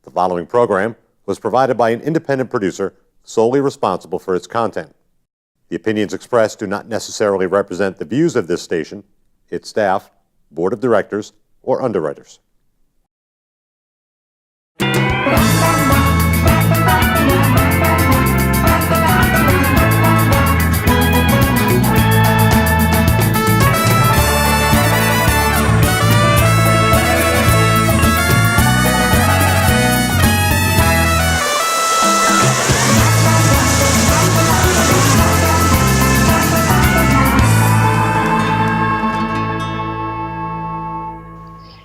The following program was provided by an independent producer solely responsible for its content. The opinions expressed do not necessarily represent the views of this station, its staff, board of directors, or underwriters.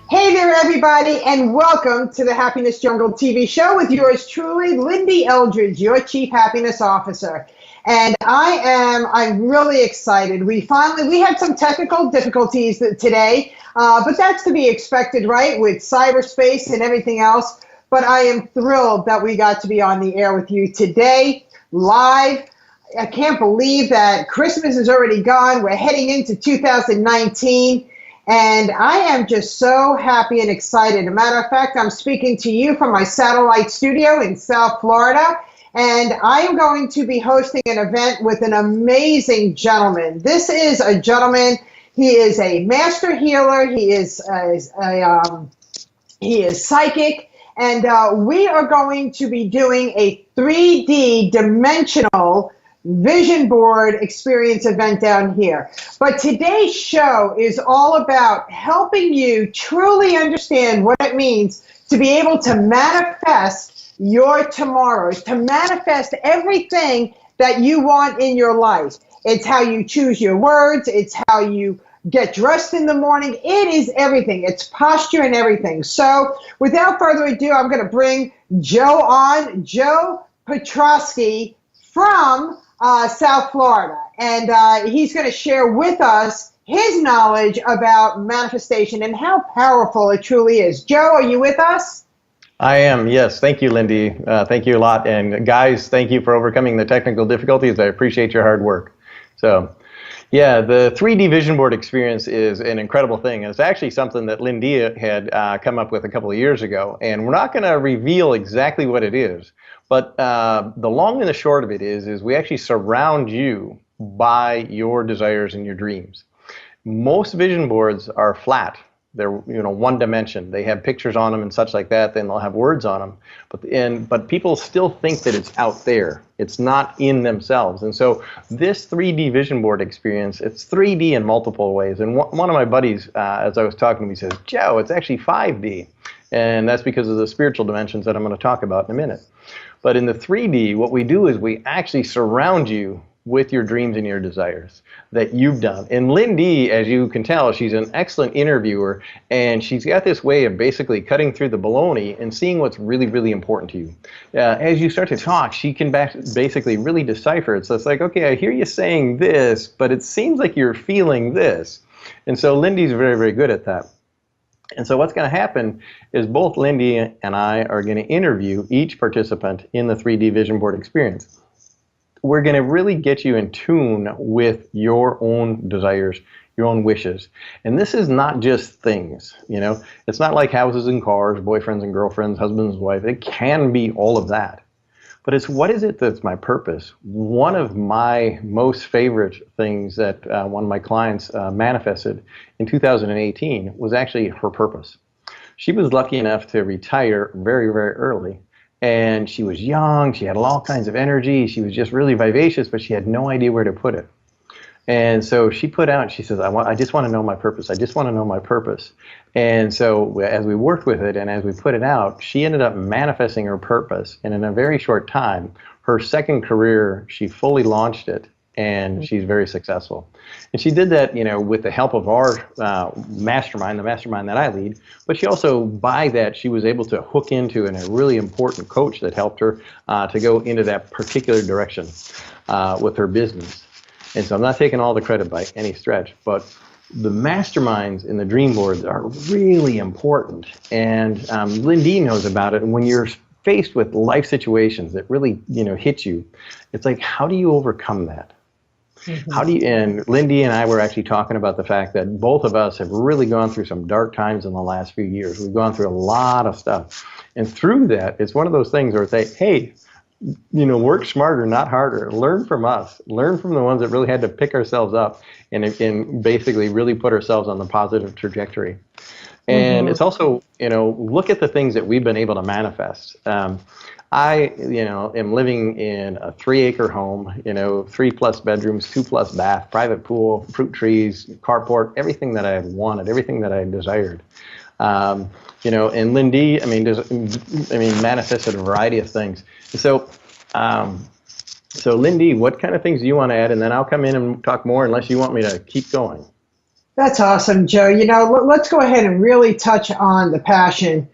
Hey there, everybody, and welcome to the Happiness Jungle TV show with yours truly, Lyn-Dee Eldridge, your Chief Happiness Officer. And I'm really excited. We had some technical difficulties today, but that's to be expected, right, with cyberspace and everything else. But I am thrilled that we got to be on the air with you today, live. I can't believe that Christmas is already gone. We're heading into 2019. And I am just so happy and excited. As a matter of fact, I'm speaking to you from my satellite studio in South Florida, and I am going to be hosting an event with an amazing gentleman. This is a gentleman. He is a master healer. He is psychic, and we are going to be doing a 3D dimensional vision board experience event down here. But today's show is all about helping you truly understand what it means to be able to manifest your tomorrows, to manifest everything that you want in your life. It's how you choose your words. It's how you get dressed in the morning. It is everything. It's posture and everything. So without further ado, I'm going to bring Joe on, JoeMPetroski from South Florida, and he's going to share with us his knowledge about manifestation and how powerful it truly is. Joe, are you with us? I am, yes. Thank you, Lyn-Dee. Thank you a lot. And guys, thank you for overcoming the technical difficulties. I appreciate your hard work. So, yeah, the 3D vision board experience is an incredible thing. And it's actually something that Lyn-Dee had come up with a couple of years ago. And we're not going to reveal exactly what it is. But the long and the short of it is we actually surround you by your desires and your dreams. Most vision boards are flat. They're one dimension. They have pictures on them and such like that. Then they'll have words on them. But people still think that it's out there. It's not in themselves. And so this 3D vision board experience, it's 3D in multiple ways. And one of my buddies, as I was talking to me, says, Joe, it's actually 5D. And that's because of the spiritual dimensions that I'm going to talk about in a minute. But in the 3D, what we do is we actually surround you with your dreams and your desires that you've done. And Lyn-Dee, as you can tell, she's an excellent interviewer, and she's got this way of basically cutting through the baloney and seeing what's really, really important to you. As you start to talk, she can basically really decipher it. So it's like, okay, I hear you saying this, but it seems like you're feeling this. And so Lyn-Dee's very, very good at that. And so what's going to happen is both Lyn-Dee and I are going to interview each participant in the 3D vision board experience. We're going to really get you in tune with your own desires, your own wishes. And this is not just things, It's not like houses and cars, boyfriends and girlfriends, husbands and wives. It can be all of that. But it's what is it that's my purpose? One of my most favorite things that one of my clients manifested in 2018 was actually her purpose. She was lucky enough to retire very, very early. And she was young, she had all kinds of energy, she was just really vivacious, but she had no idea where to put it. And so she put out, she says, I just want to know my purpose. I just want to know my purpose. And so as we worked with it and as we put it out, she ended up manifesting her purpose. And in a very short time, her second career, she fully launched it. And she's very successful. And she did that, with the help of our mastermind, the mastermind that I lead. But she also, by that, she was able to hook into a really important coach that helped her to go into that particular direction with her business. And so I'm not taking all the credit by any stretch, but the masterminds in the dream boards are really important. And Lyn-Dee knows about it. And when you're faced with life situations that really, hit you, it's like, how do you overcome that? How do you, and Lyn-Dee and I were actually talking about the fact that both of us have really gone through some dark times in the last few years. We've gone through a lot of stuff. And through that, it's one of those things where it's like, hey, work smarter, not harder. Learn from us. Learn from the ones that really had to pick ourselves up and basically really put ourselves on the positive trajectory. And it's also, look at the things that we've been able to manifest. I, am living in a 3-acre home, 3+ bedrooms, 2+ bath, private pool, fruit trees, carport, everything that I had wanted, everything that I desired. And Lyn-Dee, manifested a variety of things. So, Lyn-Dee, what kind of things do you want to add? And then I'll come in and talk more unless you want me to keep going. That's awesome, Joe. Let's go ahead and really touch on the passion.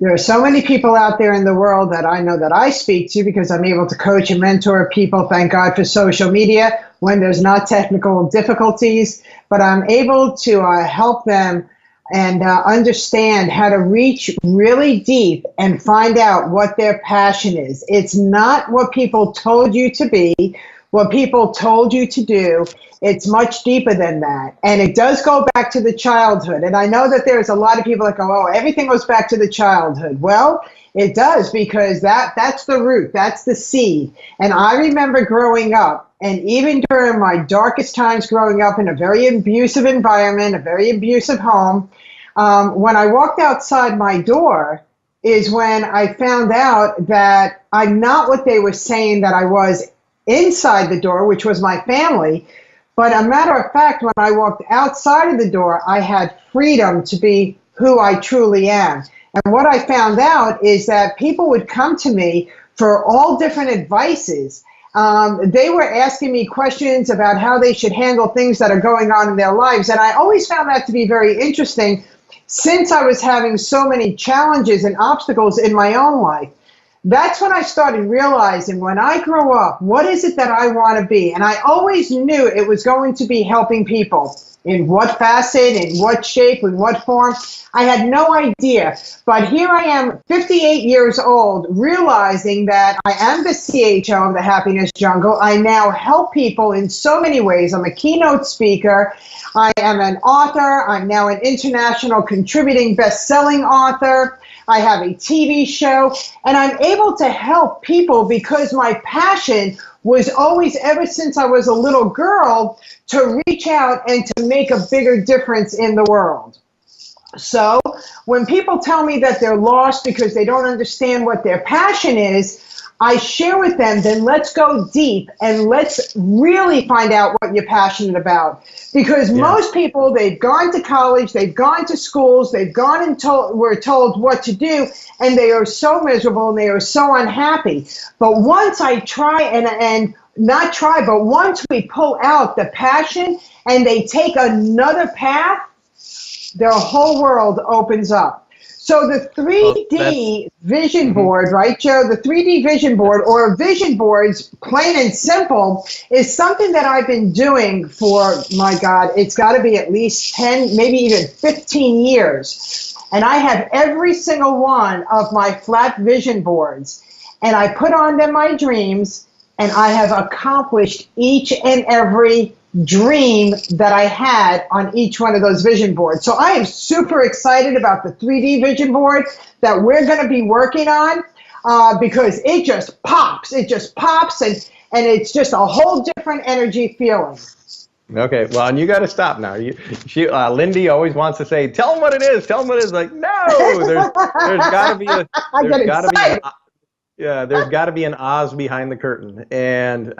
There are so many people out there in the world that I know that I speak to because I'm able to coach and mentor people, thank God for social media, when there's not technical difficulties, but I'm able to help them and understand how to reach really deep and find out what their passion is. It's not what people told you to be, what people told you to do. It's much deeper than that. And it does go back to the childhood. And I know that there's a lot of people that go, oh, everything goes back to the childhood. Well, it does, because that's the root, that's the seed. And I remember growing up, and even during my darkest times growing up in a very abusive environment, a very abusive home, when I walked outside my door is when I found out that I'm not what they were saying that I was inside the door, which was my family. But a matter of fact, when I walked outside of the door, I had freedom to be who I truly am. And what I found out is that people would come to me for all different advices. They were asking me questions about how they should handle things that are going on in their lives. And I always found that to be very interesting, since I was having so many challenges and obstacles in my own life. That's when I started realizing, when I grow up, what is it that I want to be? And I always knew it was going to be helping people. In what facet, in what shape, in what form, I had no idea. But here I am, 58 years old, realizing that I am the CHO of the Happiness Jungle. I now help people in so many ways. I'm a keynote speaker. I am an author. I'm now an international contributing best-selling author. I have a TV show, and I'm able to help people because my passion was always, ever since I was a little girl, to reach out and to make a bigger difference in the world. So when people tell me that they're lost because they don't understand what their passion is, I share with them, then let's go deep and let's really find out what you're passionate about. Because most people, they've gone to college, they've gone to schools, they've gone and were told what to do, and they are so miserable and they are so unhappy. But once I try and not try, but once we pull out the passion and they take another path, their whole world opens up. So the 3D vision board, right, Joe? The 3D vision board, or vision boards, plain and simple, is something that I've been doing for, my God, it's got to be at least 10, maybe even 15 years. And I have every single one of my flat vision boards. And I put on them my dreams, and I have accomplished each and every dream that I had on each one of those vision boards. So I am super excited about the 3D vision board that we're going to be working on because it just pops. It just pops, and it's just a whole different energy feeling. Okay, well, and you got to stop now. Lyn-Dee always wants to say, "Tell them what it is. Tell them what it is." Like, no, there's got to be a. There's got to be an Oz behind the curtain, and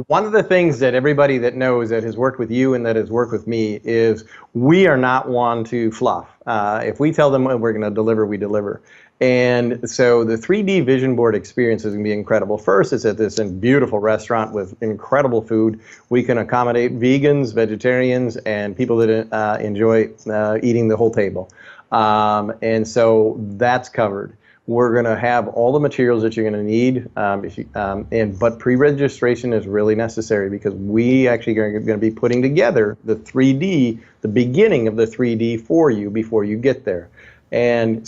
one of the things that everybody that knows that has worked with you and that has worked with me is we are not one to fluff. If we tell them we're going to deliver, we deliver. And so the 3D vision board experience is going to be incredible. First, it's at this beautiful restaurant with incredible food. We can accommodate vegans, vegetarians, and people that enjoy eating the whole table. And so that's covered. We're going to have all the materials that you're going to need, but pre-registration is really necessary because we actually are going to be putting together the 3D, the beginning of the 3D for you before you get there. And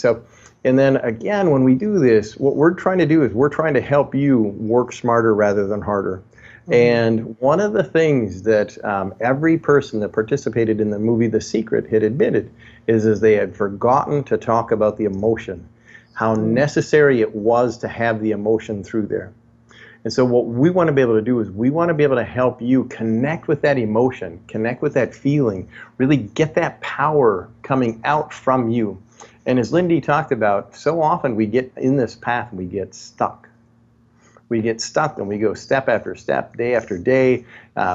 then again, when we do this, what we're trying to do is we're trying to help you work smarter rather than harder. And one of the things that every person that participated in the movie The Secret had admitted is they had forgotten to talk about the emotion, how necessary it was to have the emotion through there. And so what we want to be able to do is we want to be able to help you connect with that emotion, connect with that feeling, really get that power coming out from you. And as Lyn-Dee talked about, so often we get in this path and we get stuck. We get stuck and we go step after step, day after day.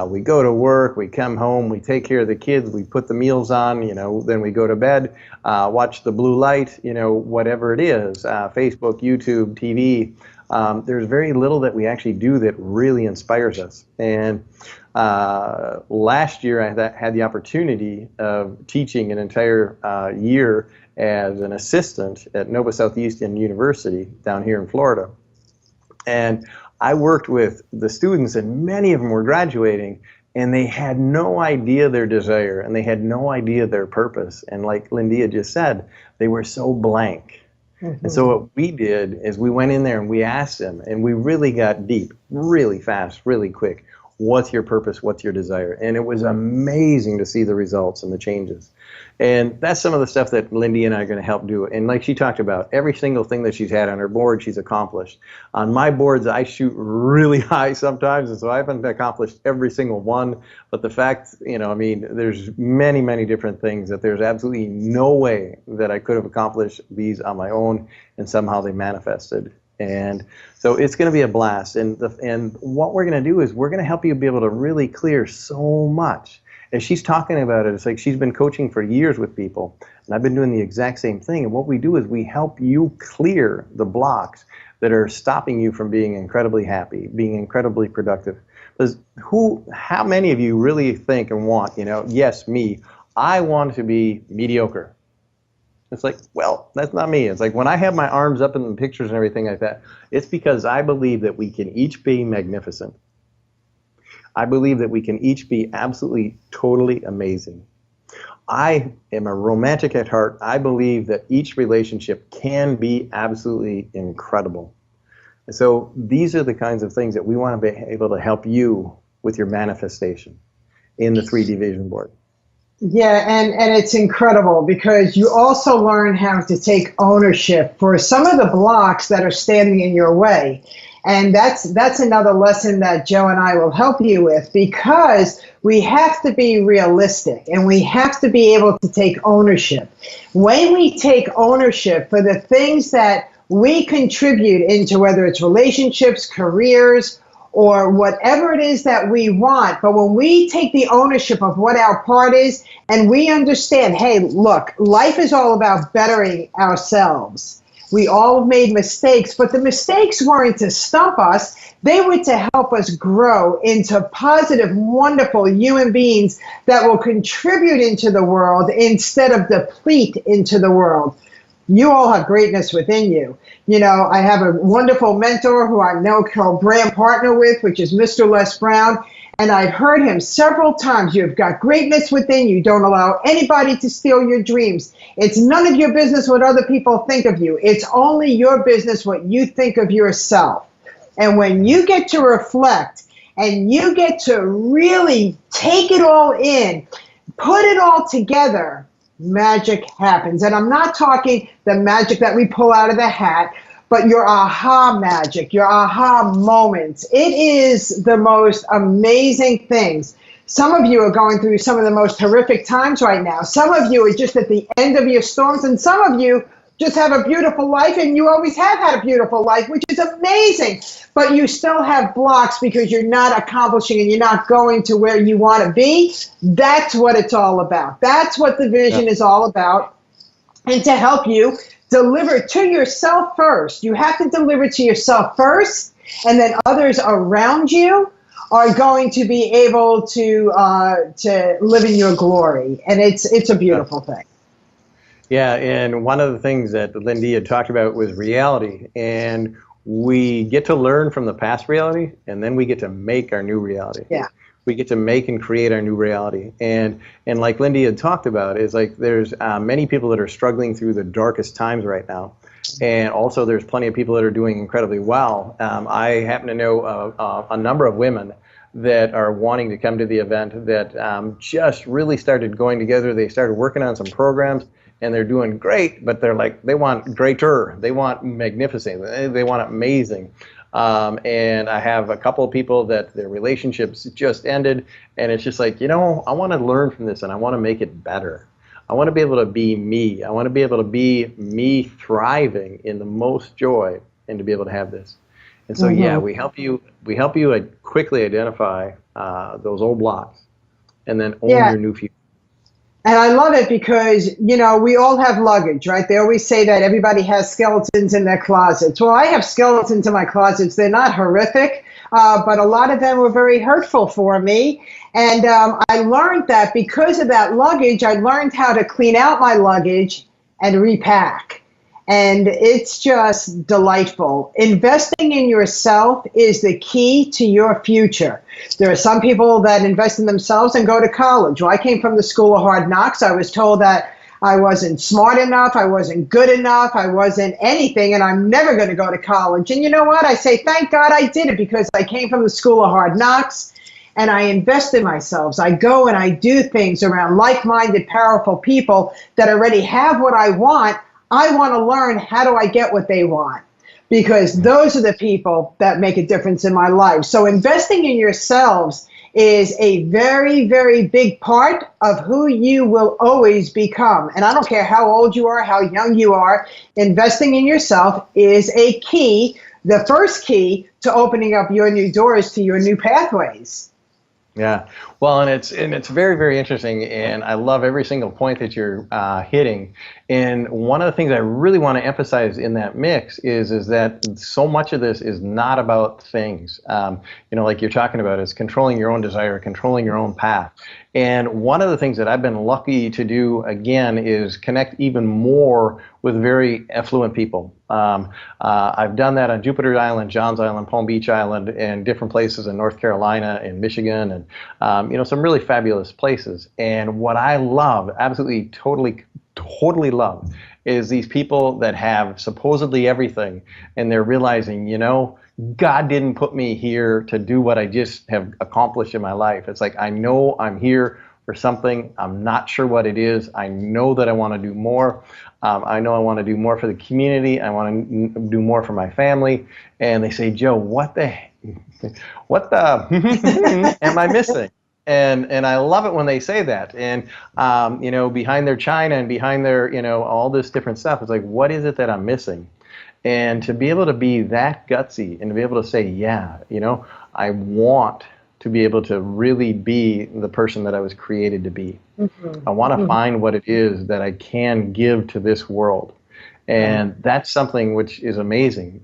We go to work, we come home, we take care of the kids, we put the meals on, then we go to bed, watch the blue light, whatever it is, Facebook, YouTube, TV. There's very little that we actually do that really inspires us. And last year I had the opportunity of teaching an entire year as an assistant at Nova Southeastern University down here in Florida. And I worked with the students, and many of them were graduating, and they had no idea their desire, and they had no idea their purpose. And like Lyn-Dee had just said, they were so blank. And so what we did is we went in there and we asked them, and we really got deep, really fast, really quick. What's your purpose? What's your desire? And it was amazing to see the results and the changes. And that's some of the stuff that Lyn-Dee and I are going to help do. And like she talked about, every single thing that she's had on her board, she's accomplished. On my boards, I shoot really high sometimes, and so I haven't accomplished every single one. But the fact, there's many, many different things that there's absolutely no way that I could have accomplished these on my own, and somehow they manifested. And so it's going to be a blast. And what we're going to do is we're going to help you be able to really clear so much. As she's talking about it, it's like she's been coaching for years with people, and I've been doing the exact same thing. And what we do is we help you clear the blocks that are stopping you from being incredibly happy, being incredibly productive. Because how many of you really think and want, yes, me, I want to be mediocre. It's like, well, that's not me. It's like when I have my arms up in the pictures and everything like that, it's because I believe that we can each be magnificent. I believe that we can each be absolutely, totally amazing. I am a romantic at heart. I believe that each relationship can be absolutely incredible. And so these are the kinds of things that we want to be able to help you with your manifestation in the 3D vision board. Yeah, and it's incredible because you also learn how to take ownership for some of the blocks that are standing in your way. And that's another lesson that Joe and I will help you with, because we have to be realistic and we have to be able to take ownership. When we take ownership for the things that we contribute into, whether it's relationships, careers, or whatever it is that we want, but when we take the ownership of what our part is and we understand, hey, look, life is all about bettering ourselves. We all have made mistakes, but the mistakes weren't to stump us. They were to help us grow into positive, wonderful human beings that will contribute into the world instead of deplete into the world. You all have greatness within you. I have a wonderful mentor who I know called brand partner with, which is Mr. Les Brown. And I've heard him several times. You've got greatness within you. Don't allow anybody to steal your dreams. It's none of your business what other people think of you. It's only your business what you think of yourself. And when you get to reflect and you get to really take it all in, put it all together, magic happens. And I'm not talking the magic that we pull out of the hat, but your aha magic, your aha moments. It is the most amazing things. Some of you are going through some of the most horrific times right now. Some of you are just at the end of your storms, and some of you just have a beautiful life, and you always have had a beautiful life, which is amazing. But you still have blocks because you're not accomplishing and you're not going to where you want to be. That's what it's all about. That's what the vision is all about. And to help you deliver to yourself first. You have to deliver to yourself first, and then others around you are going to be able to live in your glory. And it's a beautiful thing. Yeah, and one of the things that Lyn-Dee had talked about was reality. And we get to learn from the past reality, and then we get to make our new reality. Yeah. We get to make and create our new reality. And like Lyn-Dee had talked about, is like there's many people that are struggling through the darkest times right now. And also there's plenty of people that are doing incredibly well. I happen to know a number of women that are wanting to come to the event that just really started going together. They started working on some programs, and they're doing great, but they're like, they want greater, they want magnificent, they want amazing. And I have a couple of people that their relationships just ended, and it's just like, I want to learn from this, and I want to make it better. I want to be able to be me. I want to be able to be me thriving in the most joy, and to be able to have this. And so, yeah, we help you quickly identify those old blocks, and then own your new future. And I love it because, we all have luggage, right? They always say that everybody has skeletons in their closets. Well, I have skeletons in my closets. They're not horrific, but a lot of them were very hurtful for me. And I learned that because of that luggage, I learned how to clean out my luggage and repack. And it's just delightful. Investing in yourself is the key to your future. There are some people that invest in themselves and go to college. Well, I came from the School of Hard Knocks. I was told that I wasn't smart enough, I wasn't good enough, I wasn't anything, and I'm never going to go to college. And you know what? I say, thank God I did it, because I came from the School of Hard Knocks, and I invest in myself. I go and I do things around like-minded, powerful people that already have what I want. I want to learn, how do I get what they want? Because those are the people that make a difference in my life. So investing in yourselves is a very, very big part of who you will always become. And I don't care how old you are, how young you are, investing in yourself is a key, the first key to opening up your new doors to your new pathways. Yeah, well, and it's very, very interesting, and I love every single point that you're hitting. And one of the things I really want to emphasize in that mix is that so much of this is not about things. Like you're talking about, is controlling your own desire, controlling your own path. And one of the things that I've been lucky to do, again, is connect even more with very affluent people. I've done that on Jupiter Island, Johns Island, Palm Beach Island, and different places in North Carolina and Michigan, and some really fabulous places. And what I love, absolutely, totally love, is these people that have supposedly everything, and they're realizing, God didn't put me here to do what I just have accomplished in my life. It's like, I know I'm here for something. I'm not sure what it is. I know that I want to do more. I know I want to do more for the community. I want to do more for my family. And they say, Joe, what the am I missing? And I love it when they say that. And behind their china and behind their all this different stuff, it's like, what is it that I'm missing? And to be able to be that gutsy and to be able to say, yeah, I want to be able to really be the person that I was created to be. I want to find what it is that I can give to this world. And that's something which is amazing.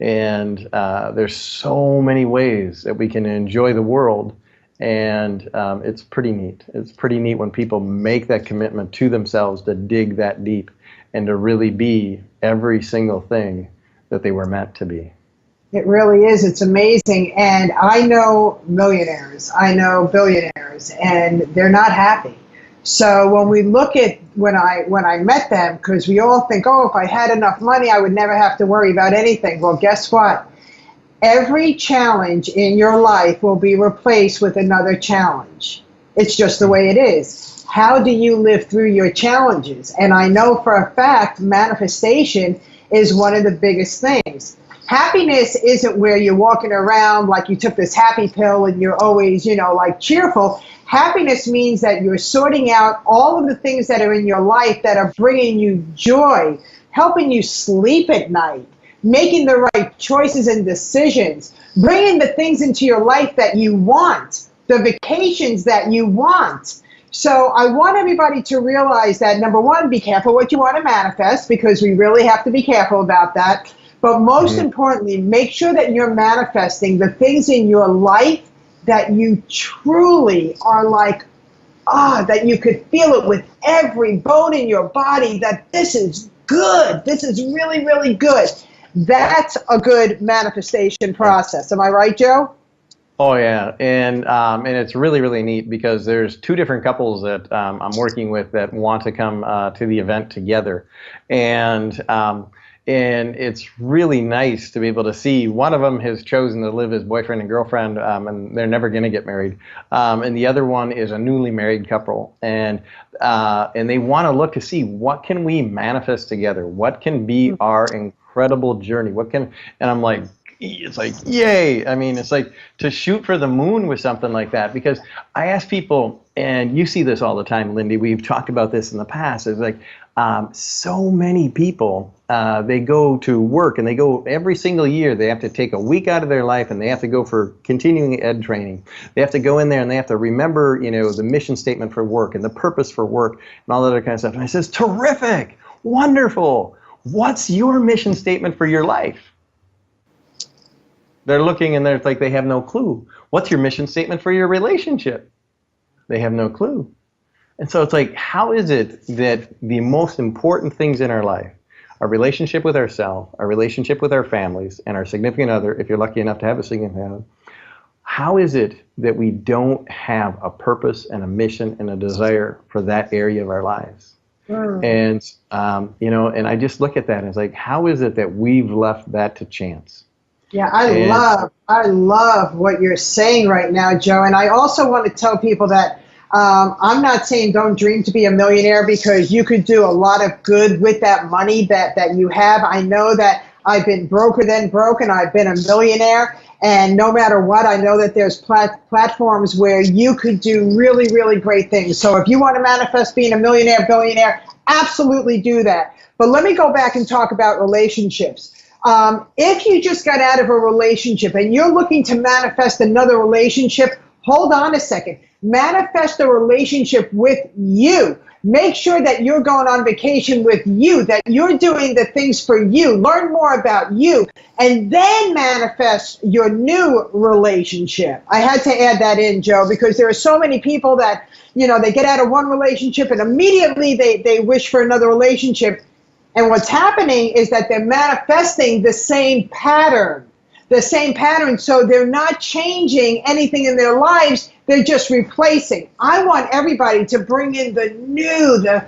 And there's so many ways that we can enjoy the world. And it's pretty neat. It's pretty neat when people make that commitment to themselves to dig that deep and to really be every single thing that they were meant to be. It really is. It's amazing. And I know millionaires, I know billionaires, and they're not happy. So when we look at when I met them, because we all think, oh, if I had enough money, I would never have to worry about anything. Well, guess what? Every challenge in your life will be replaced with another challenge. It's just the way it is. How do you live through your challenges? And I know for a fact, manifestation is one of the biggest things. Happiness isn't where you're walking around like you took this happy pill and you're always, cheerful. Happiness means that you're sorting out all of the things that are in your life that are bringing you joy, helping you sleep at night, making the right choices and decisions, bringing the things into your life that you want, the vacations that you want. So I want everybody to realize that, number one, be careful what you want to manifest, because we really have to be careful about that. But most importantly, make sure that you're manifesting the things in your life that you truly are like, that you could feel it with every bone in your body, that this is good. This is really, really good. That's a good manifestation process. Am I right, Joe? Oh yeah, and it's really, really neat, because there's two different couples that I'm working with that want to come to the event together, and And it's really nice to be able to see one of them has chosen to live as boyfriend and girlfriend, and they're never going to get married. And the other one is a newly married couple, and they want to look to see what can we manifest together, what can be our incredible journey, and I'm like, it's like, yay. I mean, it's like to shoot for the moon with something like that, because I ask people, and you see this all the time, Lyn-Dee, we've talked about this in the past, it's like so many people, they go to work and they go every single year, they have to take a week out of their life and they have to go for continuing ed training. They have to go in there and they have to remember, the mission statement for work and the purpose for work and all that other kind of stuff. And I says, terrific, wonderful. What's your mission statement for your life? They're looking and they're like, they have no clue. What's your mission statement for your relationship? They have no clue. And so it's like, how is it that the most important things in our life, our relationship with ourselves, our relationship with our families, and our significant other, if you're lucky enough to have a significant other, how is it that we don't have a purpose and a mission and a desire for that area of our lives? And, and I just look at that and it's like, how is it that we've left that to chance? Yeah, I love what you're saying right now, Joe. And I also want to tell people that I'm not saying don't dream to be a millionaire, because you could do a lot of good with that money that you have. I know that I've been broker than broke, and I've been a millionaire. And no matter what, I know that there's platforms where you could do really, really great things. So if you want to manifest being a millionaire, billionaire, absolutely do that. But let me go back and talk about relationships. If you just got out of a relationship and you're looking to manifest another relationship, hold on a second. Manifest a relationship with you. Make sure that you're going on vacation with you, that you're doing the things for you. Learn more about you, and then manifest your new relationship. I had to add that in, Joe, because there are so many people that, they get out of one relationship and immediately they wish for another relationship. And what's happening is that they're manifesting the same pattern. So they're not changing anything in their lives. They're just replacing. I want everybody to bring in the new, the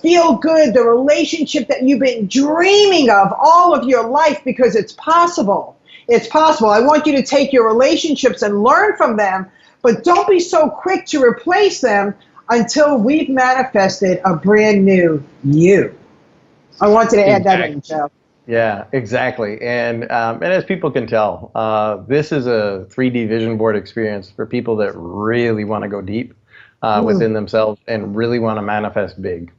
feel good, the relationship that you've been dreaming of all of your life, because it's possible. It's possible. I want you to take your relationships and learn from them, but don't be so quick to replace them until we've manifested a brand new you. I wanted to add that in, Joe. Yeah, exactly. And as people can tell, this is a 3D vision board experience for people that really want to go deep within themselves and really want to manifest big.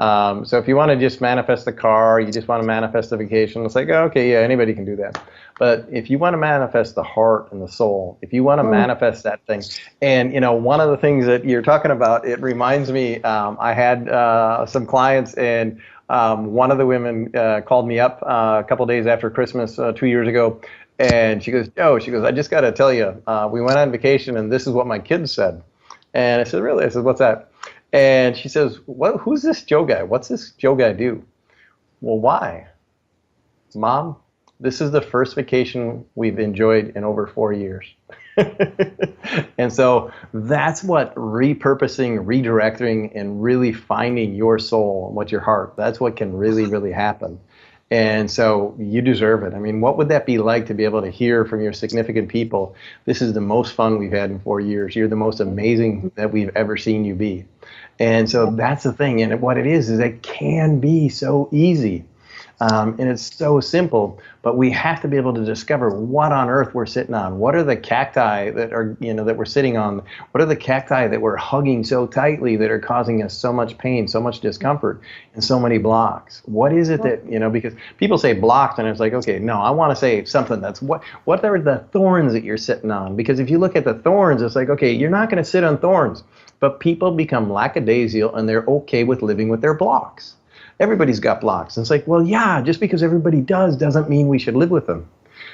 So if you want to just manifest the car, you just want to manifest the vacation, it's like, oh, okay, yeah, anybody can do that. But if you want to manifest the heart and the soul, if you want to manifest that thing, and one of the things that you're talking about, it reminds me, I had some clients, and one of the women called me up a couple days after Christmas 2 years ago, and she goes, I just got to tell you, we went on vacation and this is what my kids said. And I said, really? I said, what's that? And she says, who's this Joe guy? What's this Joe guy do? Well, why? Mom, this is the first vacation we've enjoyed in over 4 years. And so that's what repurposing, redirecting, and really finding your soul and what your heart, that's what can really, really happen. And so you deserve it. I mean, what would that be like to be able to hear from your significant people, this is the most fun we've had in 4 years. You're the most amazing that we've ever seen you be. And so that's the thing. And what it is it can be so easy. And it's so simple, but we have to be able to discover what on earth we're sitting on. What are the cacti that are, that we're sitting on? What are the cacti that we're hugging so tightly that are causing us so much pain, so much discomfort, and so many blocks? What is it that, because people say blocked, and it's like, okay, no, I want to say something that's, what are the thorns that you're sitting on? Because if you look at the thorns, it's like, okay, you're not going to sit on thorns, but people become lackadaisical and they're okay with living with their blocks. Everybody's got blocks. And it's like, well, yeah, just because everybody does doesn't mean we should live with them.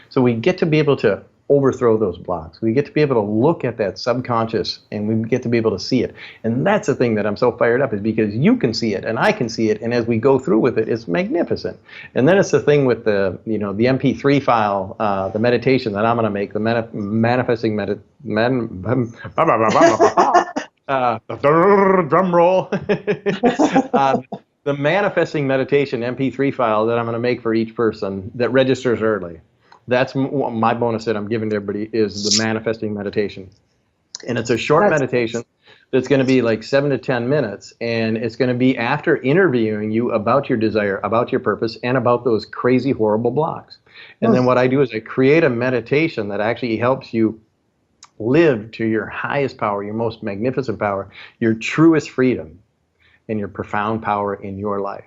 So we get to be able to overthrow those blocks. We get to be able to look at that subconscious, and we get to be able to see it. And that's the thing that I'm so fired up, is because you can see it and I can see it. And as we go through with it, it's magnificent. And then it's the thing with the, the MP3 file, the meditation that I'm going to make, the manifesting drum roll. the manifesting meditation MP3 file that I'm going to make for each person that registers early. That's my bonus that I'm giving to everybody, is the manifesting meditation. And it's a short meditation that's going to be like 7 to 10 minutes, and it's going to be after interviewing you about your desire, about your purpose, and about those crazy, horrible blocks. And then what I do is I create a meditation that actually helps you live to your highest power, your most magnificent power, your truest freedom, and your profound power in your life.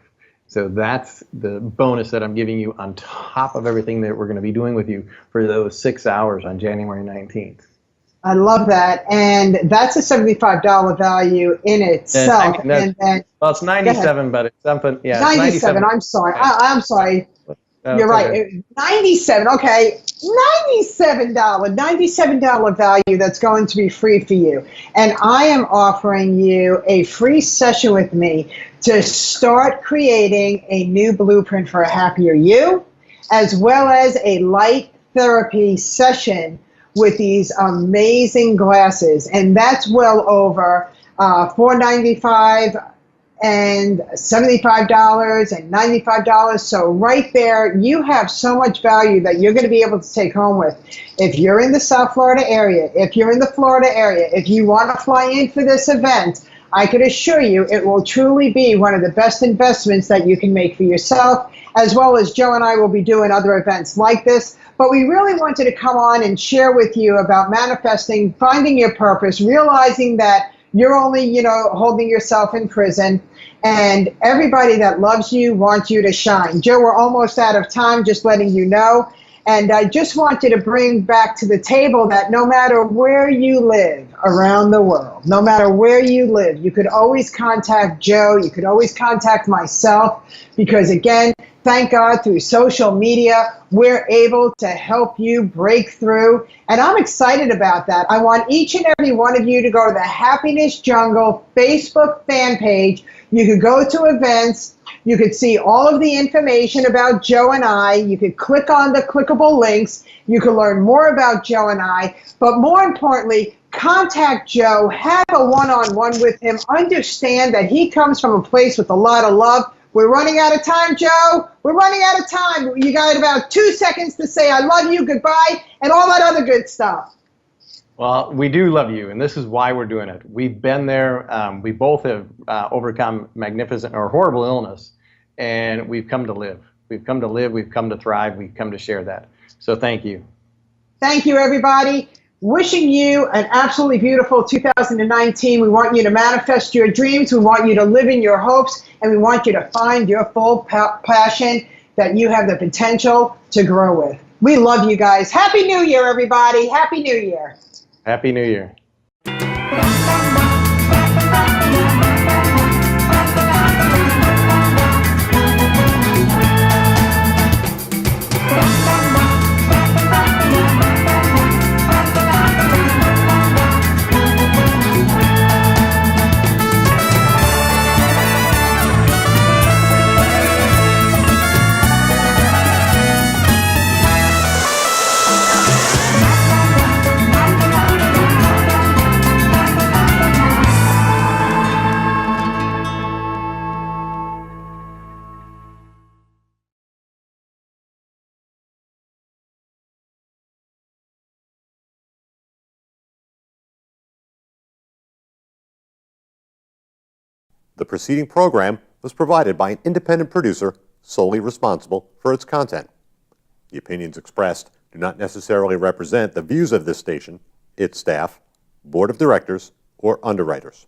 So that's the bonus that I'm giving you on top of everything that we're going to be doing with you for those 6 hours on January 19th. I love that. And that's a $75 value in itself. And then, well, it's 97, but it's something, yeah. 97, I'm sorry. I'm sorry. You're right. Okay. 97, okay. $97 value that's going to be free for you. And I am offering you a free session with me to start creating a new blueprint for a happier you, as well as a light therapy session with these amazing glasses. And that's well over $495 and $75 and $95. So right there, you have so much value that you're going to be able to take home with. If you're in the South Florida area, if you're in the Florida area, if you want to fly in for this event, I can assure you it will truly be one of the best investments that you can make for yourself, as well as Joe and I will be doing other events like this. But we really wanted to come on and share with you about manifesting, finding your purpose, realizing that you're only, holding yourself in prison, and everybody that loves you wants you to shine. Joe, we're almost out of time, just letting you know. And I just wanted to bring back to the table that no matter where you live around the world, no matter where you live, you could always contact Joe, you could always contact myself, because again, thank God through social media, we're able to help you break through. And I'm excited about that. I want each and every one of you to go to the Happiness Jungle Facebook fan page. You could go to events. You could see all of the information about Joe and I. You could click on the clickable links. You can learn more about Joe and I. But more importantly, contact Joe, have a one-on-one with him, understand that he comes from a place with a lot of love. We're running out of time, Joe. We're running out of time. You got about 2 seconds to say I love you, goodbye, and all that other good stuff. Well, we do love you, and this is why we're doing it. We've been there. We both have overcome magnificent or horrible illness, and we've come to live. We've come to live. We've come to thrive. We've come to share that. So thank you. Thank you, everybody. Wishing you an absolutely beautiful 2019. We want you to manifest your dreams. We want you to live in your hopes, and we want you to find your full passion that you have the potential to grow with. We love you guys. Happy New Year, everybody. Happy New Year. Happy New Year. The preceding program was provided by an independent producer solely responsible for its content. The opinions expressed do not necessarily represent the views of this station, its staff, board of directors, or underwriters.